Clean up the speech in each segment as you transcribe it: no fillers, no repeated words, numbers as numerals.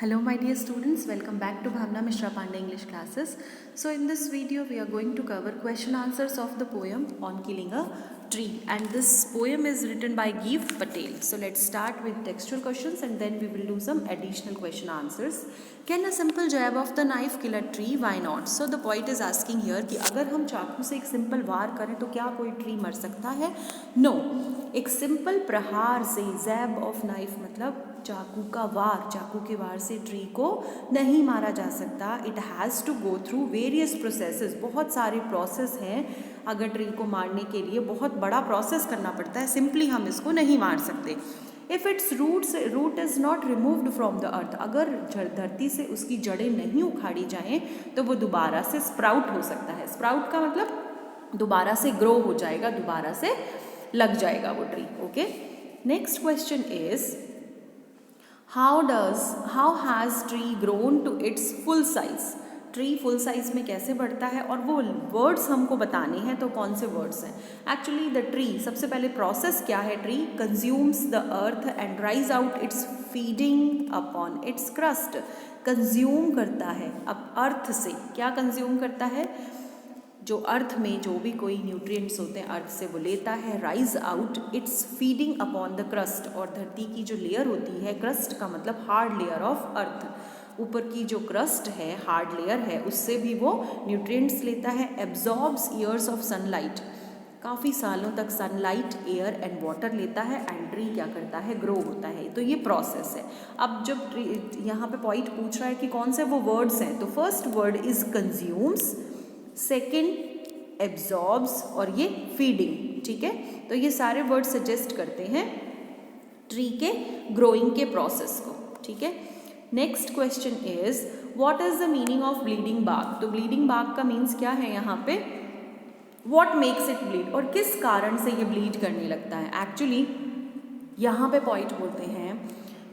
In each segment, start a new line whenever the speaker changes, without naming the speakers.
Hello my dear students, welcome back to Bhavna Mishra Pandey English classes. So in this video we are going to cover question answers of the poem on killing a tree, and this poem is written by Gieve Patel. So let's start with textual questions and then we will do some additional question answers. Can a simple jab of the knife kill a tree? Why not? So the poet is asking here कि अगर हम चाकू से एक simple वार करें तो क्या कोई ट्री मर सकता है? नो, एक सिंपल प्रहार से, जैब ऑफ नाइफ मतलब चाकू का वार, चाकू के वार से ट्री को नहीं मारा जा सकता. It has to go through various processes, बहुत सारे प्रोसेस हैं. अगर ट्री को मारने के लिए बहुत बड़ा प्रोसेस करना पड़ता है, सिंपली हम इसको नहीं मार सकते. If its root is not removed from the earth, अगर धरती से उसकी जड़ें नहीं उखाड़ी जाएं तो वो दोबारा से स्प्राउट हो सकता है. स्प्राउट का मतलब दोबारा से ग्रो हो जाएगा, दोबारा से लग जाएगा वो tree. Okay, next question is how has tree grown to its full size? Tree full size में कैसे बढ़ता है, और वो वर्ड्स हमको बताने हैं. तो कौन से वर्ड्स हैं? एक्चुअली द ट्री, सबसे पहले प्रोसेस क्या है? Tree consumes the earth and rise out it's feeding upon its crust. Consume करता है, अब अर्थ से क्या कंज्यूम करता है? जो अर्थ में जो भी कोई न्यूट्रिएंट्स होते हैं अर्थ से वो लेता है. Rise out it's feeding upon the crust, और धरती की जो लेयर होती है, क्रस्ट का मतलब हार्ड लेयर ऑफ अर्थ, ऊपर की जो क्रस्ट है, हार्ड लेयर है, उससे भी वो न्यूट्रिएंट्स लेता है. एब्जॉर्ब्स ईयर्स ऑफ सनलाइट, काफ़ी सालों तक सनलाइट, एयर एंड वाटर लेता है. एंड ट्री क्या करता है? ग्रो होता है. तो ये प्रोसेस है. अब जब ट्री, यहाँ पे पॉइंट पूछ रहा है कि कौन से वो वर्ड्स हैं, तो first word is consumes, second absorbs, और ये फीडिंग. ठीक है, तो ये सारे वर्ड सजेस्ट करते हैं ट्री के ग्रोइंग के प्रोसेस को. ठीक है, next question is what is the meaning of bleeding bark? तो ब्लीडिंग बार्क का मीन्स क्या है यहाँ पे? व्हाट मेक्स इट ब्लीड, और किस कारण से ये ब्लीड करने लगता है. एक्चुअली यहाँ पे पॉइंट बोलते हैं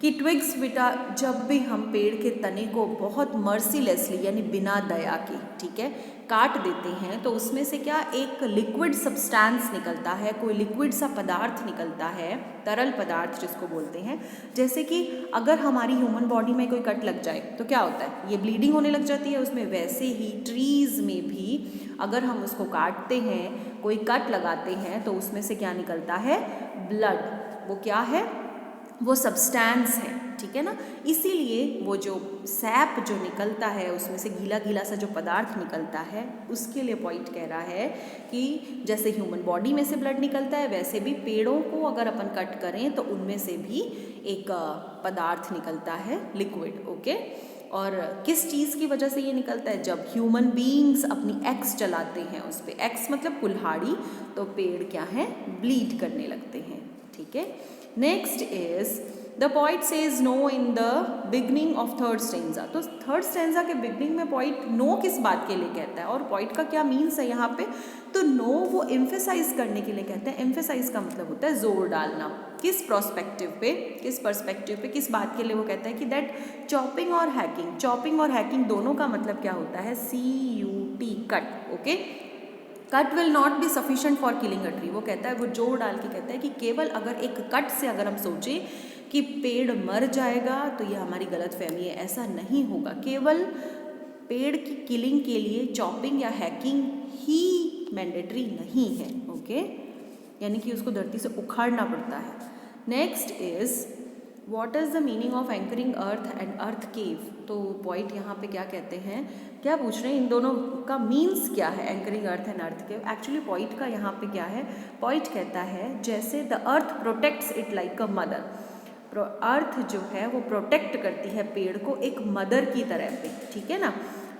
कि ट्विग्स बेटा, जब भी हम पेड़ के तने को बहुत मर्सीलेसली यानी बिना दया के, ठीक है, काट देते हैं तो उसमें से क्या एक लिक्विड सब्सटेंस निकलता है, कोई लिक्विड सा पदार्थ निकलता है, तरल पदार्थ जिसको बोलते हैं. जैसे कि अगर हमारी ह्यूमन बॉडी में कोई कट लग जाए तो क्या होता है? ये ब्लीडिंग होने लग जाती है उसमें. वैसे ही ट्रीज़ में भी अगर हम उसको काटते हैं, कोई कट लगाते हैं, तो उसमें से क्या निकलता है? ब्लड. वो क्या है? वो सब्सटेंस है. ठीक है ना, इसीलिए वो जो सैप जो निकलता है उसमें से गीला गीला सा जो पदार्थ निकलता है, उसके लिए पॉइंट कह रहा है कि जैसे ह्यूमन बॉडी में से ब्लड निकलता है, वैसे भी पेड़ों को अगर अपन कट करें तो उनमें से भी एक पदार्थ निकलता है, लिक्विड. ओके, और किस चीज़ की वजह से ये निकलता है? जब ह्यूमन बीइंग्स अपनी एक्स चलाते हैं उस पर, एक्स मतलब कुल्हाड़ी, तो पेड़ क्या है? ब्लीड करने लगते हैं. ठीक है, next is the poet says no in the beginning of third stanza. तो थर्ड स्टेंजा के बिगनिंग में पोइट नो किस बात के लिए कहता है, और पोइट का क्या मीन्स है यहाँ पे? तो नो वो एम्फेसाइज करने के लिए कहते हैं. एम्फेसाइज का मतलब होता है जोर डालना. किस पर्सपेक्टिव पे, किस पर्सपेक्टिव पे, किस बात के लिए वो कहता है कि दैट चॉपिंग और हैकिंग, चॉपिंग और हैकिंग दोनों का मतलब क्या होता है? CUT, cut. Okay, cut will not be sufficient for killing a tree. वो कहता है, वो जोर डाल के कहता है कि केवल अगर एक कट से अगर हम सोचें कि पेड़ मर जाएगा तो ये हमारी गलत फहमी है. ऐसा नहीं होगा. केवल पेड़ की किलिंग के लिए चॉपिंग या हैकिंग ही मैंडेटरी नहीं है. ओके, यानी कि उसको धरती से उखाड़ना पड़ता है. Next is what is the meaning of anchoring earth and earth cave. तो पॉइंट यहाँ पे क्या कहते हैं, क्या पूछ रहे हैं, इन दोनों का मीन्स क्या है, anchoring earth and earth cave. Actually point का यहाँ पे क्या है? पॉइंट कहता है जैसे the earth protects it like a mother. Earth जो है वो प्रोटेक्ट करती है पेड़ को एक मदर की तरह पे. ठीक है ना.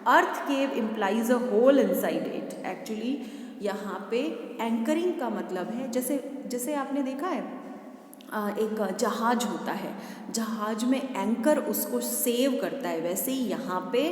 Earth cave implies a hole inside it. Actually यहाँ पे एंकरिंग का मतलब है, जैसे आपने देखा है एक जहाज होता है, जहाज में एंकर उसको सेव करता है, वैसे ही यहाँ पे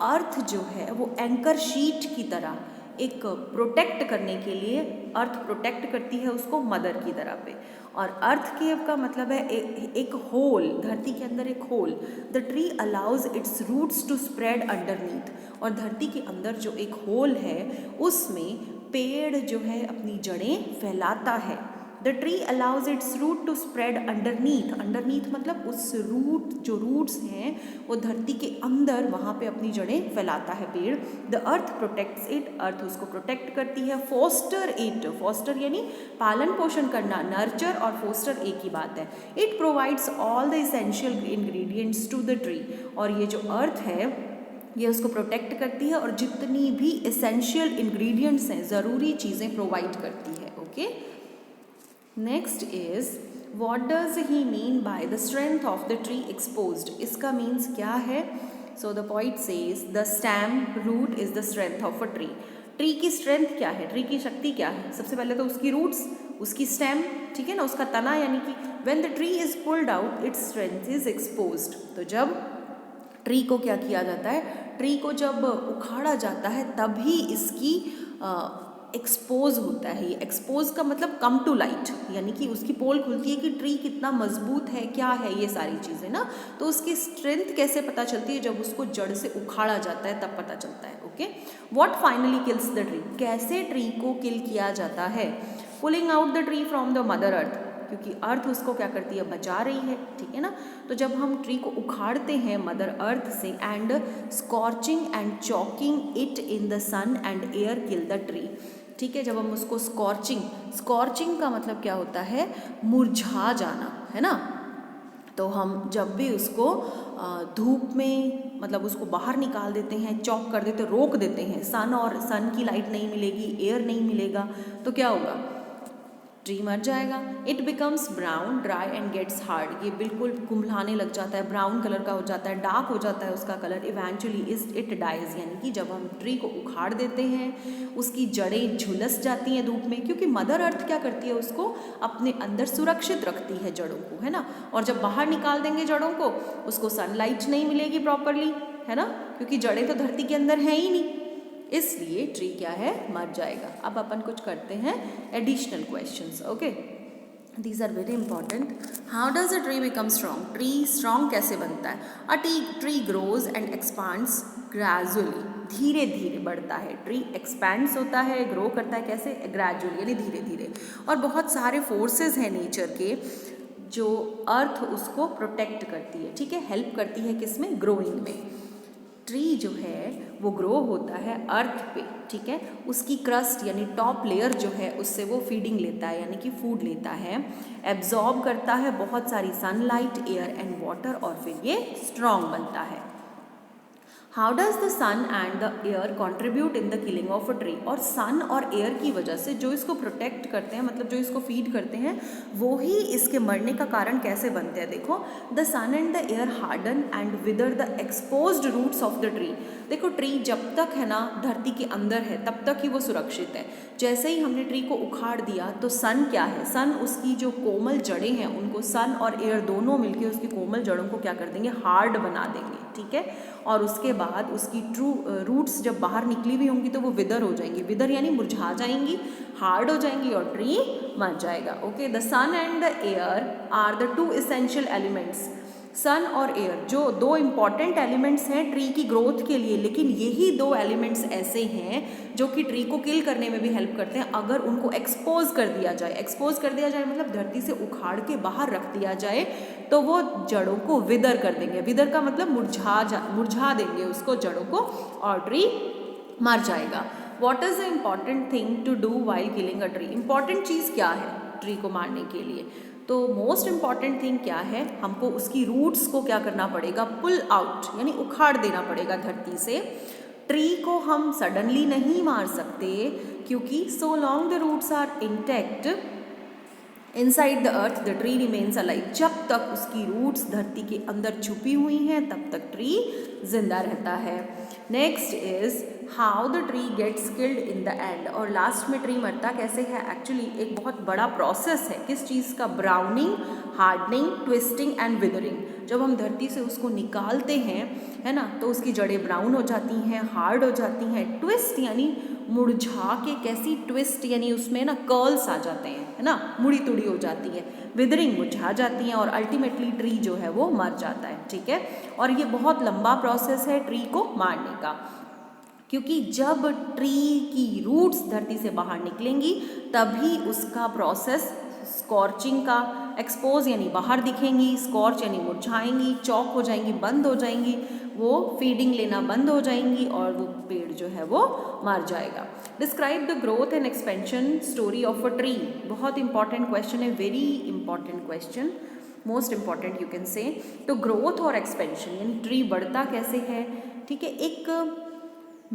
अर्थ जो है वो एंकर शीट की तरह एक प्रोटेक्ट करने के लिए, अर्थ प्रोटेक्ट करती है उसको मदर की तरह पे. और अर्थ केव का मतलब है एक होल, धरती के अंदर एक hole. The tree allows its roots to spread underneath. और धरती के अंदर जो एक होल है उसमें पेड़ जो है अपनी जड़ें फैलाता है. The tree allows its root to spread underneath, underneath मतलब उस रूट, जो रूट्स हैं वो धरती के अंदर वहाँ पे अपनी जड़ें फैलाता है पेड़। द अर्थ प्रोटेक्ट्स इट, अर्थ उसको प्रोटेक्ट करती है। फोस्टर इट, फोस्टर यानी पालन पोषण करना, नर्चर और फोस्टर एक ही बात है। It provides all the essential ingredients to the tree, और ये जो अर्थ है ये उसको प्रोटेक्ट करती है और जितनी भी एसेंशियल इंग्रेडिएंट्स हैं, ज़रूरी चीज़ें प्रोवाइड करती है। Okay, next is what does he mean by the strength of the tree exposed, इसका मीन्स क्या है? So the poet says the stem root is the strength of a tree. Tree की strength क्या है, tree की शक्ति क्या है? सबसे पहले तो उसकी रूट्स, उसकी स्टेम, ठीक है ना, उसका तना, यानी कि when the tree is pulled out its strength is exposed. तो जब ट्री को क्या किया जाता है, ट्री को जब उखाड़ा जाता है तभी इसकी एक्सपोज होता है। एक्सपोज का मतलब कम टू लाइट, यानी कि उसकी पोल खुलती है कि ट्री कितना मजबूत है, क्या है, ये सारी चीज़ें ना। तो उसकी स्ट्रेंथ कैसे पता चलती है? जब उसको जड़ से उखाड़ा जाता है तब पता चलता है। Okay, what finally kills the tree, कैसे ट्री को किल किया जाता है? Pulling out the tree from the mother earth, क्योंकि अर्थ उसको क्या करती है, बचा रही है, ठीक है ना। तो जब हम ट्री को उखाड़ते हैं मदर अर्थ से, and scorching and choking it in the sun and air kill the tree, ठीक है। जब हम उसको स्कॉर्चिंग, स्कॉर्चिंग का मतलब क्या होता है, मुरझा जाना, है ना। तो हम जब भी उसको धूप में, मतलब उसको बाहर निकाल देते हैं, चॉक कर देते, रोक देते हैं, सन की लाइट नहीं मिलेगी, एयर नहीं मिलेगा, तो क्या होगा, ट्री मर जाएगा। It becomes brown dry and gets hard, ये बिल्कुल कुम्हलाने लग जाता है, ब्राउन कलर का हो जाता है, डार्क हो जाता है उसका कलर। इवेंचुअली इट डाइज, यानी कि जब हम ट्री को उखाड़ देते हैं उसकी जड़ें झुलस जाती हैं धूप में, क्योंकि मदर अर्थ क्या करती है, उसको अपने अंदर सुरक्षित रखती है जड़ों को, है ना। और जब बाहर निकाल देंगे जड़ों को, उसको सनलाइट नहीं मिलेगी प्रॉपरली, है ना, क्योंकि जड़ें तो धरती के अंदर हैं ही नहीं, इसलिए ट्री क्या है, मर जाएगा। अब अपन कुछ करते हैं additional questions. Okay, these are very important. How does a tree become strong, tree strong कैसे बनता है? A tree grows and expands gradually, धीरे धीरे बढ़ता है। ट्री एक्सपैंड्स होता है, ग्रो करता है, कैसे, ग्रेजुअली यानी धीरे धीरे। और बहुत सारे फोर्सेस हैं नेचर के जो अर्थ उसको प्रोटेक्ट करती है, ठीक है, हेल्प करती है किसमें, ग्रोइंग में। ट्री जो है वो ग्रो होता है अर्थ पे, ठीक है, उसकी क्रस्ट यानी टॉप लेयर जो है उससे वो फीडिंग लेता है, यानी कि फूड लेता है, एब्जॉर्ब करता है बहुत सारी सनलाइट, एयर एंड वाटर, और फिर ये स्ट्रॉन्ग बनता है। How does the sun and the air contribute in the killing of a tree, और सन और एयर की वजह से जो इसको प्रोटेक्ट करते हैं, मतलब जो इसको फीड करते हैं, वो ही इसके मरने का कारण कैसे बनते हैं? देखो, the sun and the air harden and wither the exposed roots of the tree. देखो, ट्री जब तक है ना धरती के अंदर है तब तक ही वो सुरक्षित है। जैसे ही हमने ट्री को उखाड़ दिया तो सन क्या है, सन उसकी जो कोमल जड़ें हैं उनको, सन और एयर दोनों मिलकर उसकी कोमल जड़ों को क्या कर देंगे, हार्ड बना देंगे, ठीक है। और उसके बाद उसकी रूट्स जब बाहर निकली हुई होंगी तो वो विदर हो जाएंगी, विदर यानी मुरझा जाएंगी, हार्ड हो जाएंगी और ट्री मर जाएगा। Okay, the sun and the air are the two essential elements. Sun और एयर जो दो इम्पॉर्टेंट एलिमेंट्स हैं ट्री की ग्रोथ के लिए, लेकिन यही दो एलिमेंट्स ऐसे हैं जो कि ट्री को किल करने में भी हेल्प करते हैं अगर उनको एक्सपोज कर दिया जाए। एक्सपोज कर दिया जाए मतलब धरती से उखाड़ के बाहर रख दिया जाए तो वो जड़ों को विदर कर देंगे। विदर का मतलब मुरझा देंगे उसको, जड़ों को, और ट्री मर जाएगा। What is the important thing to do while killing a tree? Important चीज़ क्या है ट्री को मारने के लिए? तो मोस्ट इम्पॉर्टेंट थिंग क्या है, हमको उसकी रूट्स को क्या करना पड़ेगा, पुल आउट यानी उखाड़ देना पड़ेगा धरती से। ट्री को हम सडनली नहीं मार सकते क्योंकि so long the roots are intact inside the earth the tree remains alive. जब तक उसकी रूट्स धरती के अंदर छुपी हुई हैं तब तक ट्री जिंदा रहता है। Next is how the tree gets killed in the end, और लास्ट में ट्री मरता कैसे है? एक्चुअली एक बहुत बड़ा प्रोसेस है, किस चीज़ का? Browning, hardening, twisting and withering. जब हम धरती से उसको निकालते हैं, है ना, तो उसकी जड़ें ब्राउन हो जाती हैं, हार्ड हो जाती हैं, ट्विस्ट यानी मुरझा के, कैसी ट्विस्ट यानी उसमें ना कर्ल्स आ जाते हैं, है ना, मुड़ी तुड़ी हो जाती है, विदरिंग मुरझा जाती हैं, और अल्टीमेटली ट्री जो है वो मर जाता है, ठीक है। और ये बहुत लंबा प्रोसेस है ट्री को मारने का, क्योंकि जब ट्री की रूट्स धरती से बाहर निकलेंगी तभी उसका प्रोसेस स्कॉर्चिंग का, एक्सपोज यानी बाहर दिखेंगी, स्कॉर्च यानी मुरझाएंगी, चॉक हो जाएंगी, बंद हो जाएंगी, वो फीडिंग लेना बंद हो जाएंगी और वो पेड़ जो है वो मर जाएगा। Describe the growth and expansion story of a tree. बहुत इंपॉर्टेंट क्वेश्चन है, very important question, most important you can say. तो ग्रोथ और एक्सपेंशन यानी ट्री बढ़ता कैसे है, ठीक है, एक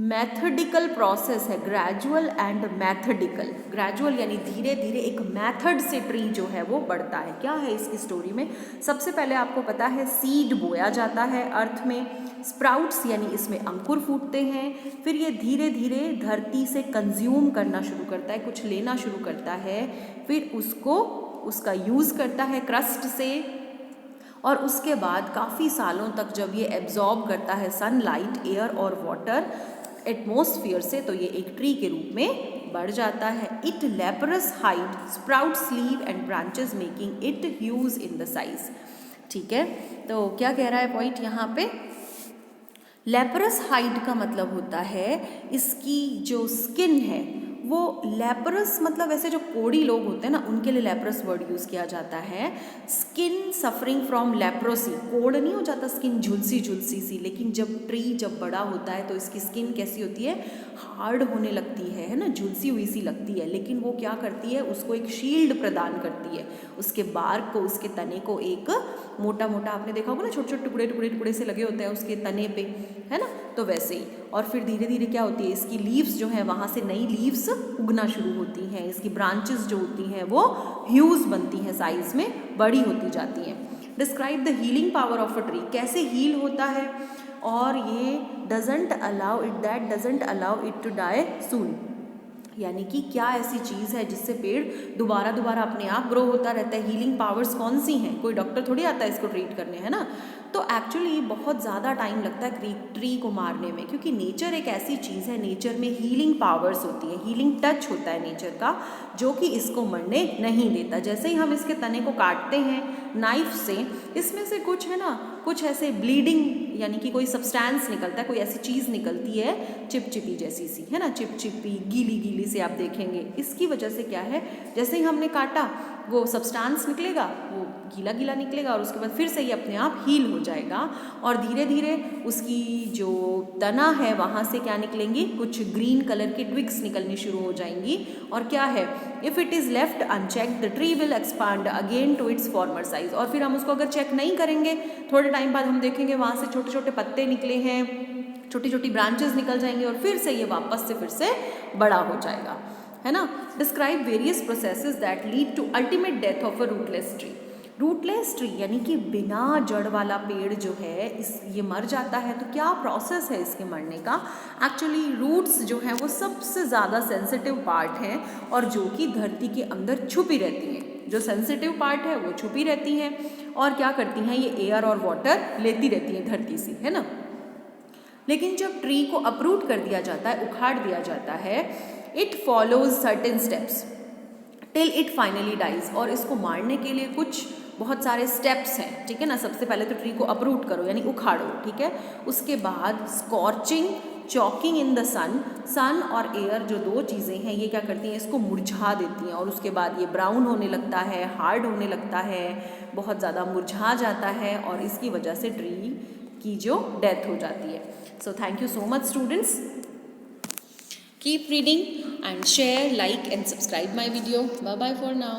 मैथडिकल प्रोसेस है, ग्रेजुअल एंड मैथडिकल। ग्रेजुअल यानी धीरे धीरे, एक मैथड से ट्री जो है वो बढ़ता है। क्या है इसकी स्टोरी में, सबसे पहले आपको पता है सीड बोया जाता है अर्थ में, स्प्राउट्स यानी इसमें अंकुर फूटते हैं, फिर ये धीरे धीरे धरती से कंज्यूम करना शुरू करता है, कुछ लेना शुरू करता है, फिर उसका यूज़ करता है क्रस्ट से, और उसके बाद काफ़ी सालों तक जब ये एब्जॉर्ब करता है सनलाइट, एयर और वाटर एटमॉस्फेयर से, तो ये एक ट्री के रूप में बढ़ जाता है। It leapers hide sprouts leave and branches making it huge in the size. ठीक है, तो क्या कह रहा है पॉइंट यहाँ पे, लेपरस हाइड का मतलब होता है इसकी जो स्किन है वो, लेपरस मतलब ऐसे जो कोढ़ी लोग होते हैं ना उनके लिए लेपरस वर्ड यूज़ किया जाता है। स्किन सफरिंग फ्रॉम लेप्रोसी, कोढ़ नहीं हो जाता स्किन झुलसी झुलसी सी, लेकिन जब ट्री जब बड़ा होता है तो इसकी स्किन कैसी होती है, हार्ड होने लगती है ना, झुलसी हुई सी लगती है, लेकिन वो क्या करती है, उसको एक शील्ड प्रदान करती है, उसके बार्क को, उसके तने को एक मोटा मोटा, आपने देखा होगा ना छोटे छोटे टुकड़े टुकड़े टुकड़े से लगे होते हैं उसके तने पे, है ना, तो वैसे ही। और फिर धीरे धीरे क्या होती है, इसकी लीव्स जो है वहाँ से नई लीव्स उगना शुरू होती हैं, इसकी ब्रांचेस जो होती हैं वो ह्यूज बनती हैं, साइज में बड़ी होती जाती हैं। Describe the healing power of a tree, कैसे हील होता है, और ये doesn't allow it to die soon, यानी कि क्या ऐसी चीज़ है जिससे पेड़ दोबारा दोबारा अपने आप ग्रो होता रहता है। हीलिंग पावर्स कौन सी हैं, कोई डॉक्टर थोड़ी आता है इसको ट्रीट करने, है ना, तो एक्चुअली बहुत ज़्यादा टाइम लगता है ट्री को मारने में, क्योंकि नेचर एक ऐसी चीज़ है, नेचर में हीलिंग पावर्स होती है, हीलिंग टच होता है नेचर का, जो कि इसको मरने नहीं देता। जैसे ही हम इसके तने को काटते हैं नाइफ से, इसमें से कुछ है ना, कुछ ऐसे ब्लीडिंग यानी कि कोई सब्सटेंस निकलता है, कोई ऐसी चीज़ निकलती है चिपचिपी जैसी सी, है ना, चिपचिपी गीली गीली से आप देखेंगे। इसकी वजह से क्या है, जैसे ही हमने काटा वो सब्सटेंस निकलेगा, वो गीला गीला निकलेगा, और उसके बाद फिर से ये अपने आप हील हो जाएगा, और धीरे धीरे उसकी जो तना है वहाँ से क्या निकलेंगी, कुछ ग्रीन कलर की ट्विग्स निकलनी शुरू हो जाएंगी, और क्या है, if it is left unchecked the tree will expand again to its former size. और फिर हम उसको अगर चेक नहीं करेंगे, थोड़े टाइम बाद हम देखेंगे वहाँ से छोटे छोटे पत्ते निकले हैं, छोटी छोटी ब्रांचेस निकल जाएंगी, और फिर से ये वापस से फिर से बड़ा हो जाएगा, है ना। Describe various processes that lead to ultimate death of a rootless tree. Rootless tree यानी कि बिना जड़ वाला पेड़ जो है ये मर जाता है, तो क्या प्रोसेस है इसके मरने का। एक्चुअली रूट्स जो हैं वो सबसे ज़्यादा सेंसिटिव पार्ट हैं, और जो कि धरती के अंदर छुपी रहती हैं, जो सेंसिटिव पार्ट है वो छुपी रहती हैं, और क्या करती हैं, ये एयर और वाटर लेती रहती हैं धरती से, है ना। लेकिन जब ट्री को अपरूट कर दिया जाता है, उखाड़ दिया जाता है, it follows certain steps till it finally dies, और इसको मारने के लिए कुछ बहुत सारे स्टेप्स हैं, ठीक है ना। सबसे पहले तो ट्री को अपरूट करो यानी उखाड़ो, ठीक है, उसके बाद स्कॉर्चिंग, चॉकिंग इन द सन और एयर जो दो चीज़ें हैं ये क्या करती हैं, इसको मुरझा देती हैं, और उसके बाद ये ब्राउन होने लगता है, हार्ड होने लगता है, बहुत ज़्यादा मुरझा जाता है, और इसकी वजह से ट्री की जो डेथ हो जाती है। So thank you so much students, keep reading and share, like and subscribe my video. Bye bye for now.